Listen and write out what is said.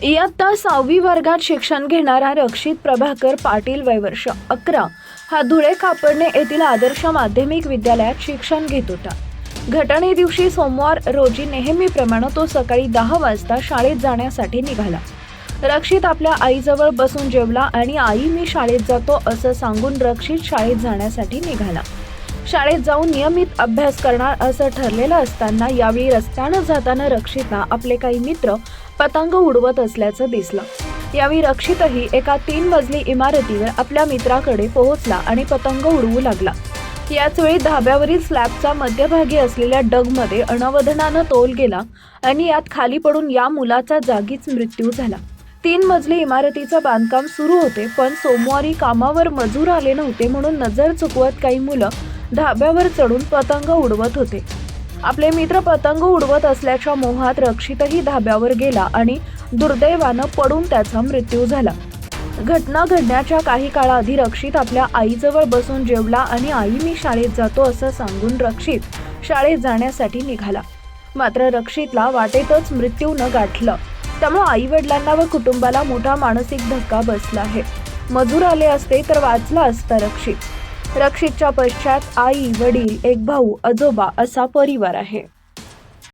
इयत्ता 6वी वर्गात शिक्षण घेणारा रक्षित प्रभाकर पाटील वय वर्ष 11 हा धुळे कापडणे येथील आदर्श माध्यमिक विद्यालयात शिक्षण घेत होता। घटने दिवशी सोमवार रोजी नेहमीप्रमाणे तो सकाळी 10 वाजता शाळेत जाण्यासाठी निघाला। रक्षित आपल्या आईजवळ बसून जेवला आणि आई मी शाळेत जातो असं सांगून रक्षित शाळेत जाण्यासाठी निघाला। शाळेत जाऊन नियमित अभ्यास करणार असं ठरलेलं असताना यावेळी रस्त्यानं जाताना रक्षितला आपले काही मित्र पतंग उडवत असल्याचं दिसलं। यावेळी रक्षितही एका 3 मजली इमारतीवर आपल्या मित्राकडे पोहोचला आणि पतंग उडवू लागला। याचवेळी धाब्यावरील स्लॅबचा मध्यभागी असलेल्या डगमध्ये अनवधानानं तोल गेला आणि यात खाली पडून या मुलाचा जागीच मृत्यू झाला। 3 मजली इमारतीचं बांधकाम सुरू होते, पण सोमवारी कामावर मजूर आले नव्हते म्हणून नजर चुकवत काही मुलं धाब्यावर चढून पतंग उडवत होते। आपले मित्र पतंग उडवत असल्याच्या मोहात रक्षितही धाब्यावर गेला आणि दुर्दैवानं पडून त्याचा मृत्यू झाला। घटना घडण्याच्या काही काळाआधी रक्षित आपल्या आईजवळ बसून जेवला आणि आई मी शाळेत जातो असं सांगून रक्षित शाळेत जाण्यासाठी निघाला। मात्र रक्षितला वाटेतच मृत्यूनं गाठलं, त्यामुळे आई वडिलांना व कुटुंबाला मोठा मानसिक धक्का बसला आहे। मजूर आले असते तर वाचला असता रक्षितच्या पश्चात आई, वडील, एक भाऊ, आजोबा असा परिवार आहे।